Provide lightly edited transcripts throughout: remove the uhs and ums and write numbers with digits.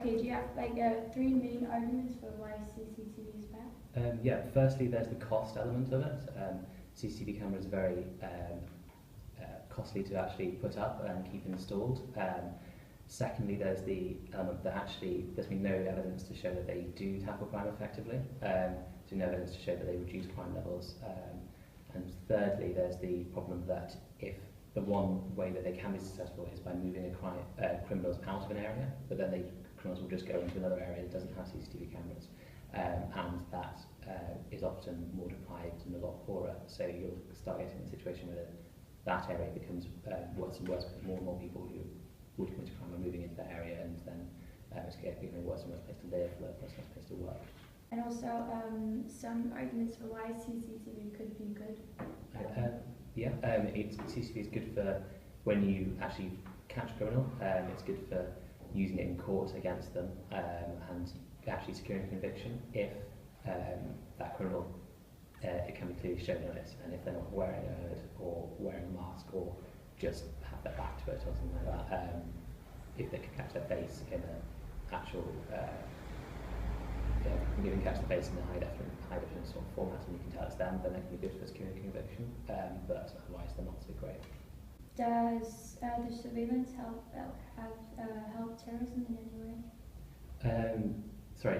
Okay, do you have like three main arguments for why CCTV is bad? Yeah, firstly, there's the cost element of it. CCTV cameras are very costly to actually put up and keep installed. Secondly, there's the element that actually there's been no evidence to show that they do tackle crime effectively. So no evidence to show that they reduce crime levels. And thirdly, there's the problem that if the one way that they can be successful is by moving criminals out of an area, but then criminals will just go into another area that doesn't have CCTV cameras. And that is often more deprived and a lot poorer. So you'll start getting a situation where that area becomes worse and worse because more and more people who would commit a crime are moving into that area, and then it's becoming a worse and worse place to live, a worse place to work. And also some arguments for why CCTV could be good. CCTV is good for when you actually catch a criminal. It's good for using it in court against them and actually securing conviction if that criminal, it can be clearly shown on it, and if they're not wearing a hood or wearing a mask or just have their back to it or something like that, if they can catch their face in an actual you can catch the face in a high definition sort of format and you can tell it's them, then they can be good for securing conviction, but otherwise they're not so great. Does the surveillance help terrorism in any way? Sorry,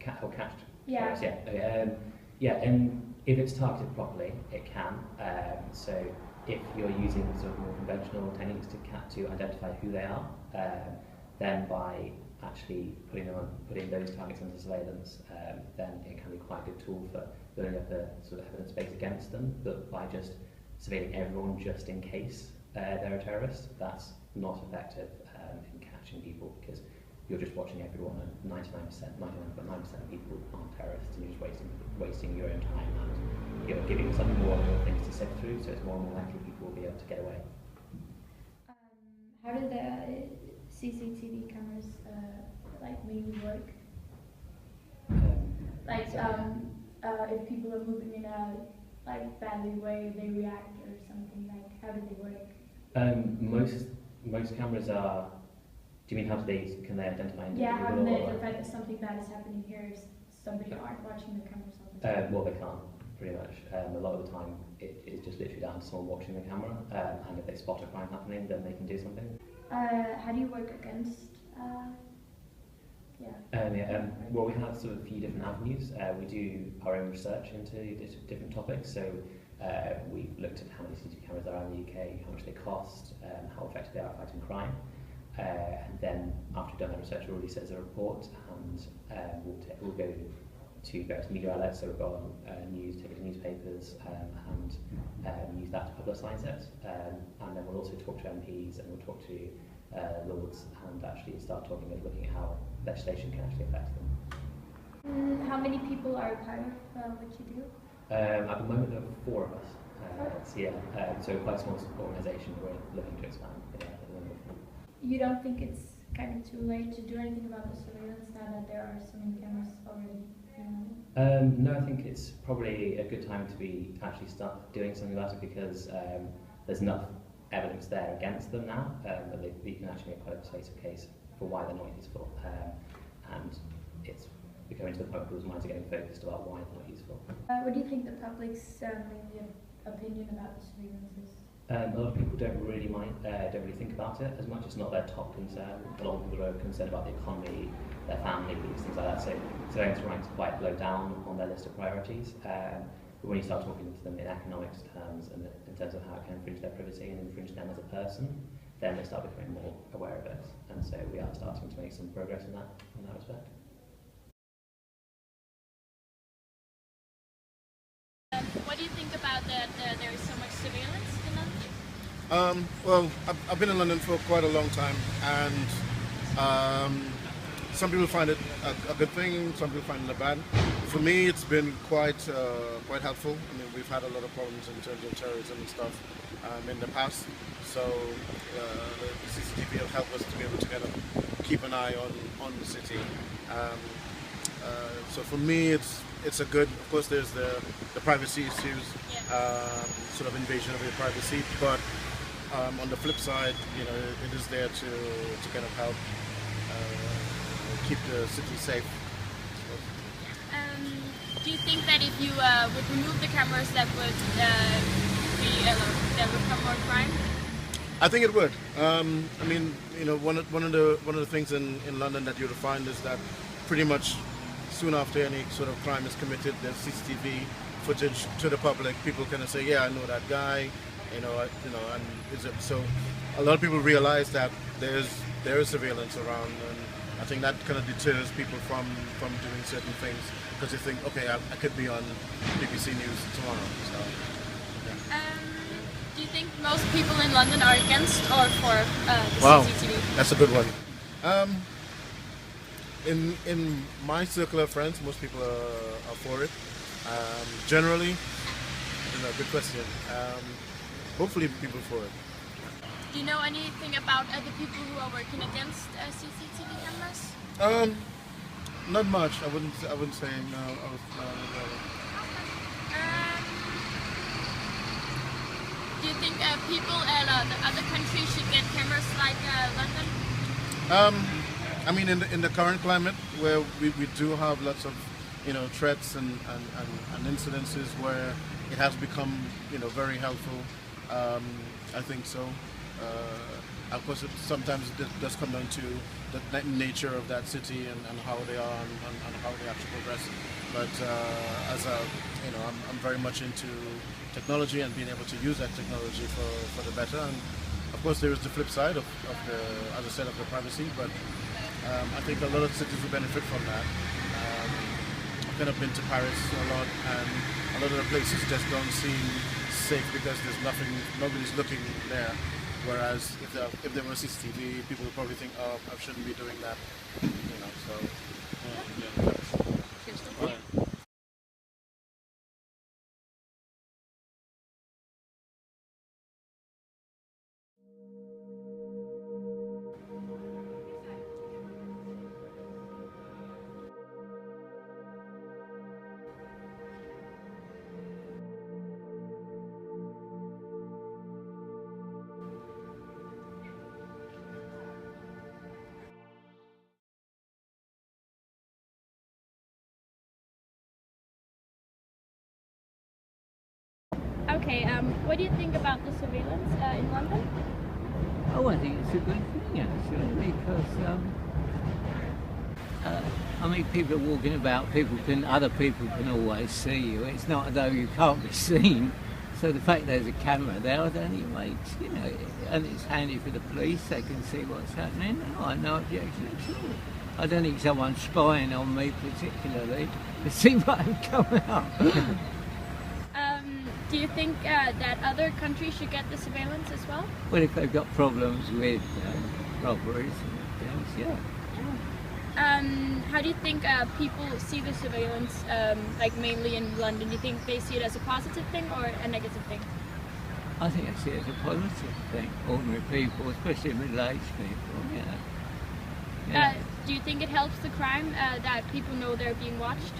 catch yeah. terrorists? Yeah. And if it's targeted properly, it can. So if you're using sort of more conventional techniques to identify who they are, then by actually putting those targets under surveillance, then it can be quite a good tool for building up a sort of evidence base against them. But by just surveilling everyone just in case they're a terrorist, that's not effective in catching people, because you're just watching everyone, and 99.9% of people aren't terrorists, and you're just wasting your own time, and you're giving something more and more things to sift through, so it's more and more likely people will be able to get away. How do the CCTV cameras mainly work? If people are moving in a badly way, they react or something, how do they work? Most cameras are. Do you mean can they identify? Yeah, how do they identify that something bad is happening here if somebody aren't watching the cameras all the time? Well, they can't, pretty much. A lot of the time it is just literally down to someone watching the camera, and if they spot a crime happening, then they can do something. How do you work against? Well, we have sort of a few different avenues. We do our own research into different topics. So we've looked at how many CCTV cameras there are in the UK, how much they cost, how effective they are at fighting crime. And then after we've done that research, we'll release it as a report, and we'll go to various media outlets. So we've got take newspapers, and use that to publicise it. And then we'll also talk to MPs, and we'll talk to Lords, and actually start looking at how legislation can actually affect them. How many people are part of what you do? At the moment, there are 4 of us. So quite a small organisation. We're looking to expand. You don't think it's kind of too late to do anything about the surveillance now that there are so many cameras already? No, I think it's probably a good time to be actually start doing something about it, because there's enough evidence there against them now that you can actually make quite a persuasive case for why they're not useful, and it's becoming to the point where people's minds are getting focused about why they're not useful. What do you think the public's opinion about the surveillance is? A lot of people don't really think about it as much. It's not their top concern. A lot of people are concerned about the economy, their families, things like that. So surveillance ranks quite low down on their list of priorities. But when you start talking to them in economics terms and in terms of how it can infringe their privacy and infringe them as a person, then they start becoming more aware of it. And so we are starting to make some progress in that respect. What do you think about that there is so much surveillance in London? Well, I've been in London for quite a long time, and some people find it a good thing, some people find it a bad. For me, it's been quite helpful. I mean, we've had a lot of problems in terms of terrorism and stuff in the past, so the CCTV will help us to be able to kind of keep an eye on the city. So for me, it's a good. Of course, there's the privacy issues, sort of invasion of your privacy. But on the flip side, it is there to kind of help keep the city safe. Do you think that if you would remove the cameras, that would come more crime? I think it would. I mean, you know, one of the things in London that you'll find is that pretty much soon after any sort of crime is committed, there's CCTV footage to the public. People kind of say, "Yeah, I know that guy," and so a lot of people realize that there is surveillance around, and I think that kind of deters people from doing certain things because they think, "Okay, I could be on BBC News tomorrow." So, yeah. Do you think most people in London are against or for the Wow, CCTV? that's a good one. In my circle of friends, most people are for it. Generally, good question. Hopefully, people for it. Do you know anything about other people who are working against CCTV cameras? Not much. I wouldn't say no. Do you think people in other countries should get cameras like London? I mean, in the current climate, where we do have lots of, you know, threats and incidences where it has become, you know, very helpful. I think so. Of course, sometimes it does come down to the nature of that city and how they are and how they actually progress. But I'm very much into technology and being able to use that technology for the better. And of course, there is the flip side of the, as I said, of the privacy. But I think a lot of cities will benefit from that. I've kind of been to Paris a lot, and a lot of the places just don't seem safe because nobody's looking there. Whereas if there was CCTV, people would probably think, "Oh, I shouldn't be doing that," you know. So, yeah. Okay, what do you think about the surveillance in London? Oh, I think it's a good thing actually, because I mean, people are walking about. Other people can always see you. It's not as though you can't be seen. So the fact there's a camera there, I don't think it makes, you know, and it's handy for the police. They can see what's happening. I have no objection at all. I don't think someone's spying on me particularly to see what I'm coming up. Do you think that other countries should get the surveillance as well? Well, if they've got problems with robberies and things, yeah. How do you think people see the surveillance, like mainly in London? Do you think they see it as a positive thing or a negative thing? I think I see it as a positive thing. Ordinary people, especially middle-aged people, yeah. Do you think it helps the crime that people know they're being watched?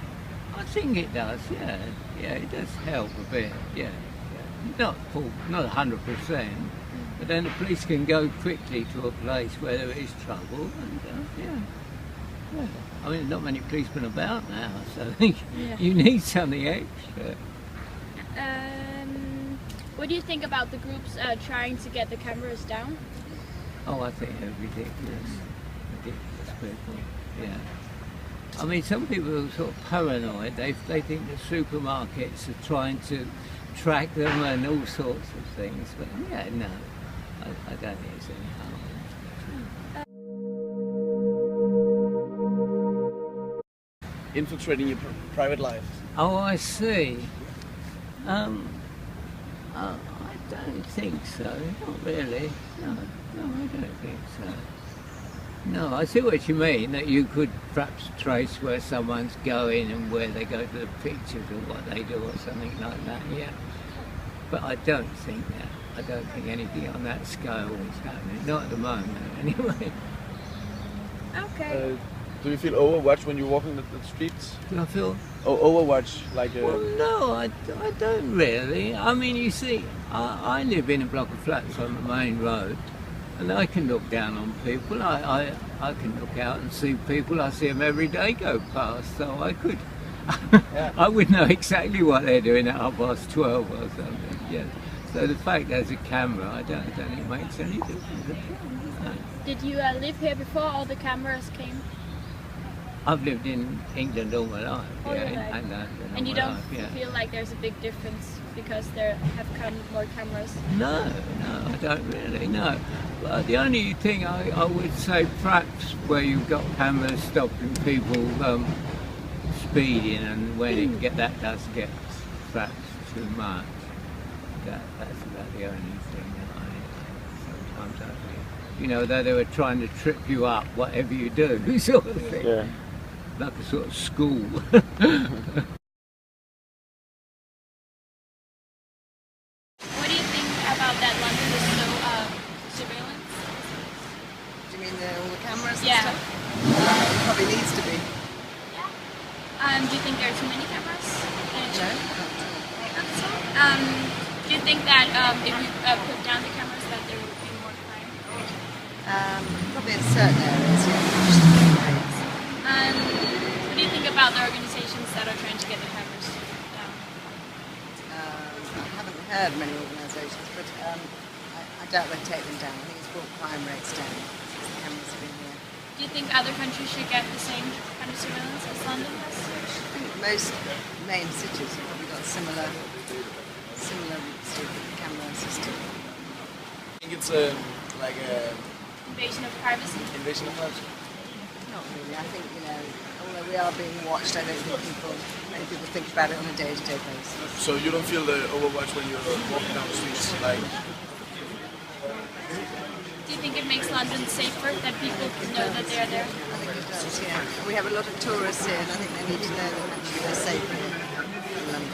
I think it does, yeah. Yeah, it does help a bit, yeah. Not 100%, but then the police can go quickly to a place where there is trouble, and yeah. I mean, not many policemen about now, so I think you need something extra. What do you think about the groups trying to get the cameras down? Oh, I think they're ridiculous people, yeah. I mean, some people are sort of paranoid. They think the supermarkets are trying to track them and all sorts of things. But yeah, no, I don't think it's any harm. Infiltrating your private life. Oh, I see. I don't think so. Not really. No, I don't think so. No, I see what you mean, that you could perhaps trace where someone's going and where they go to the pictures or what they do or something like that, yeah. But I don't think that. I don't think anything on that scale is happening. Not at the moment, anyway. Okay. Do you feel overwatched when you're walking the streets? Do I feel? Oh, overwatched, like a... Well, no, I don't really. I mean, you see, I live in a block of flats on the main road, and I can look down on people. I I can look out and see people. I see them every day go past, so I could. I would know exactly what they're doing at 12:30 or something. Yeah. So the fact there's a camera, I don't think it makes any difference. No. Did you live here before all the cameras came? I've lived in England all my life. All your yeah, life. And You don't feel like there's a big difference because there have come more cameras? No, I don't really, no. But the only thing I would say, perhaps where you've got cameras stopping people speeding, and when that does get perhaps too much, that's about the only thing that I sometimes I think. Though they were trying to trip you up, whatever you do, sort of thing. Yeah. Like a sort of school. What do you think about that London is so surveillance? Do you mean all the cameras Yeah. and stuff? It probably needs to be. Yeah. Do you think there are too many cameras? No? Not so. Do you think that if we put down the cameras that there would be more crime? Probably in certain areas, yeah. What do you think about the organizations that are trying to get the cameras down? I haven't heard many organisations, but I doubt they'd take them down. I think it's brought crime rates down since the cameras have been here. Do you think other countries should get the same kind of surveillance as London has? I think most main cities have probably got similar sort of camera system. I think it's like a Invasion of privacy? invasion of privacy. Not really. I think, although we are being watched, I don't think many people think about it on a day-to-day basis. So you don't feel the overwatch when you're walking down the streets, like Do you think it makes London safer that people know that they are there? I think it does, yeah. We have a lot of tourists here, and I think they need to know that actually they're safe here in London.